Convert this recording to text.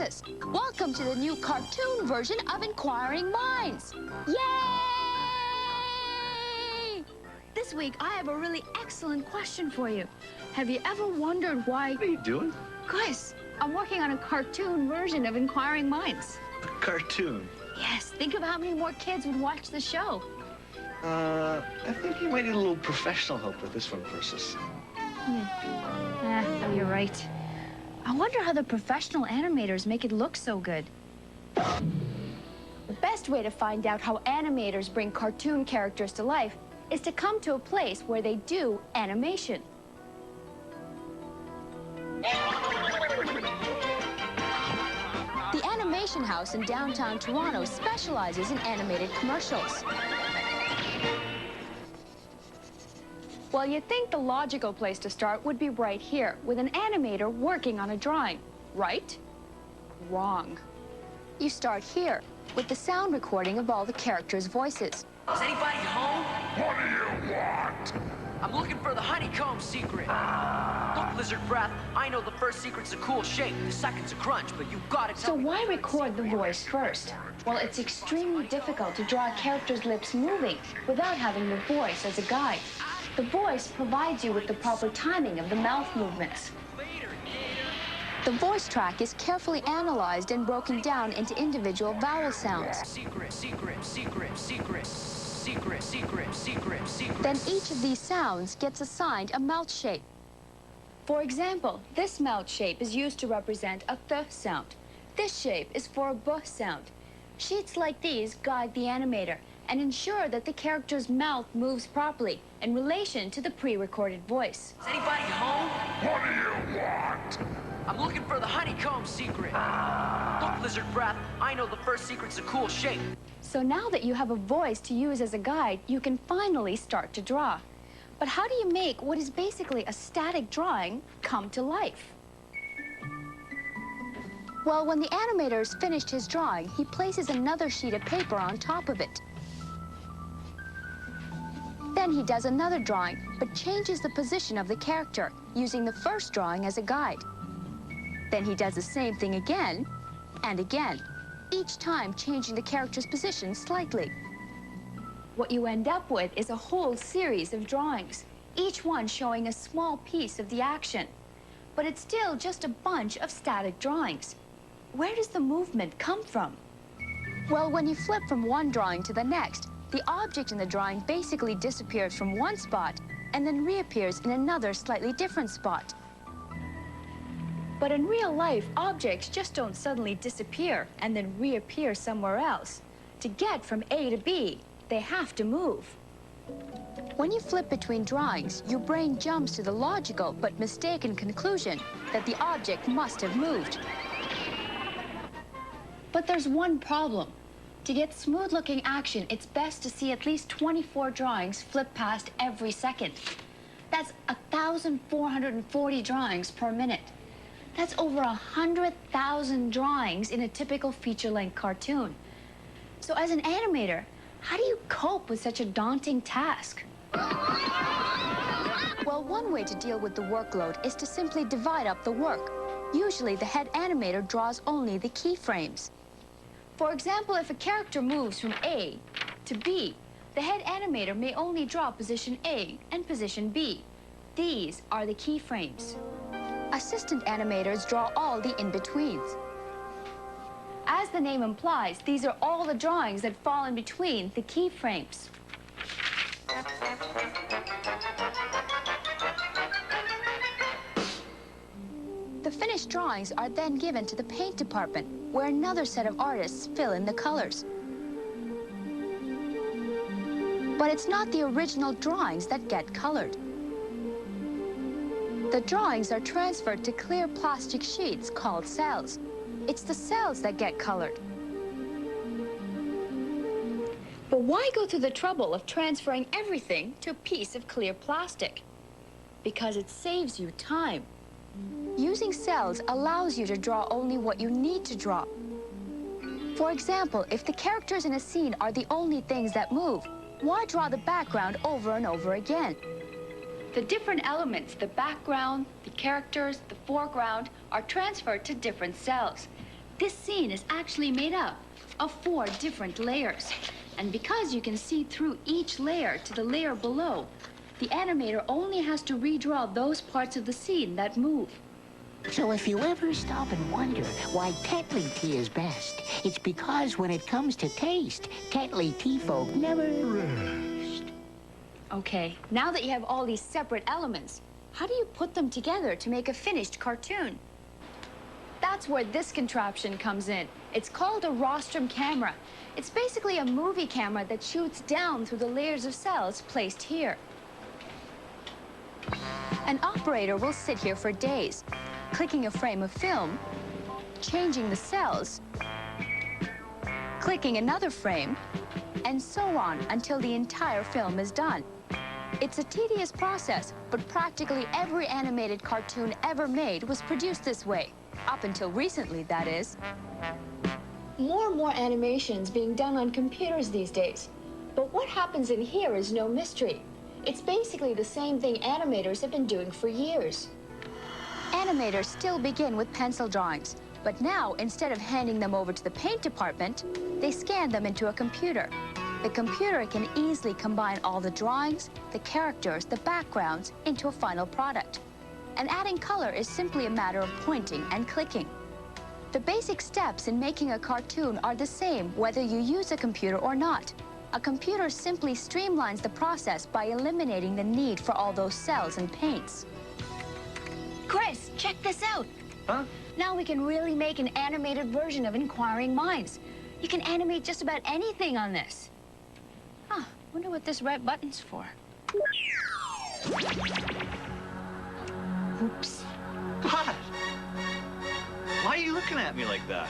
Persis. Welcome to the new cartoon version of Inquiring Minds. Yay! This week, I have a really excellent question for you. Have you ever wondered why... What are you doing? Chris, I'm working on a cartoon version of Inquiring Minds. A cartoon? Yes, think of how many more kids would watch the show. I think you might need a little professional help with this one, Persis. You're right. I wonder how the professional animators make it look so good. The best way to find out how animators bring cartoon characters to life is to come to a place where they do animation. The Animation House in downtown Toronto specializes in animated commercials. Well, you'd think the logical place to start would be right here, with an animator working on a drawing, right? Wrong. You start here, with the sound recording of all the characters' voices. Is anybody home? What do you want? I'm looking for the honeycomb secret. Look, Lizard Breath, I know the first secret's a cool shape, the second's a crunch, but you've got to So why record the voice first? Well, it's extremely difficult to draw a character's lips moving without having the voice as a guide. The voice provides you with the proper timing of the mouth movements. The voice track is carefully analyzed and broken down into individual vowel sounds. Secret, secret, secret, secret, secret, secret, secret, secret. Then each of these sounds gets assigned a mouth shape. For example, this mouth shape is used to represent a th sound. This shape is for a b sound. Sheets like these guide the animator and ensure that the character's mouth moves properly in relation to the pre-recorded voice. Is anybody home? What do you want? I'm looking for the honeycomb secret. Look, Lizard Breath, I know the first secret's a cool shape. So now that you have a voice to use as a guide, you can finally start to draw. But how do you make what is basically a static drawing come to life? Well, when the animator has finished his drawing, he places another sheet of paper on top of it. Then he does another drawing, but changes the position of the character, using the first drawing as a guide. Then he does the same thing again and again, each time changing the character's position slightly. What you end up with is a whole series of drawings, each one showing a small piece of the action. But it's still just a bunch of static drawings. Where does the movement come from? Well, when you flip from one drawing to the next, the object in the drawing basically disappears from one spot and then reappears in another slightly different spot. But in real life, objects just don't suddenly disappear and then reappear somewhere else. To get from A to B, they have to move. When you flip between drawings, your brain jumps to the logical but mistaken conclusion that the object must have moved. But there's one problem. To get smooth-looking action, it's best to see at least 24 drawings flip past every second. That's 1,440 drawings per minute. That's over 100,000 drawings in a typical feature-length cartoon. So as an animator, how do you cope with such a daunting task? Well, one way to deal with the workload is to simply divide up the work. Usually, the head animator draws only the keyframes. For example, if a character moves from A to B, the head animator may only draw position A and position B. These are the keyframes. Assistant animators draw all the in-betweens. As the name implies, these are all the drawings that fall in between the keyframes. The finished drawings are then given to the paint department, where another set of artists fill in the colors. But it's not the original drawings that get colored. The drawings are transferred to clear plastic sheets called cells. It's the cells that get colored. But why go through the trouble of transferring everything to a piece of clear plastic? Because it saves you time. Using cells allows you to draw only what you need to draw. For example, if the characters in a scene are the only things that move, why draw the background over and over again? The different elements, the background, the characters, the foreground, are transferred to different cells. This scene is actually made up of 4 different layers. And because you can see through each layer to the layer below, the animator only has to redraw those parts of the scene that move. So if you ever stop and wonder why Tetley tea is best, it's because when it comes to taste, Tetley tea folk never rest. Okay, now that you have all these separate elements, how do you put them together to make a finished cartoon? That's where this contraption comes in. It's called a rostrum camera. It's basically a movie camera that shoots down through the layers of cells placed here. An operator will sit here for days, clicking a frame of film, changing the cells, clicking another frame, and so on until the entire film is done. It's a tedious process, but practically every animated cartoon ever made was produced this way. Up until recently, that is. More and more animations being done on computers these days. But what happens in here is no mystery. It's basically the same thing animators have been doing for years. Animators still begin with pencil drawings, but now, instead of handing them over to the paint department, they scan them into a computer. The computer can easily combine all the drawings, the characters, the backgrounds into a final product. And adding color is simply a matter of pointing and clicking. The basic steps in making a cartoon are the same whether you use a computer or not. A computer simply streamlines the process by eliminating the need for all those cells and paints. Chris, check this out. Huh? Now we can really make an animated version of Inquiring Minds. You can animate just about anything on this. Huh, wonder what this red button's for. Oops. What? Why are you looking at me like that?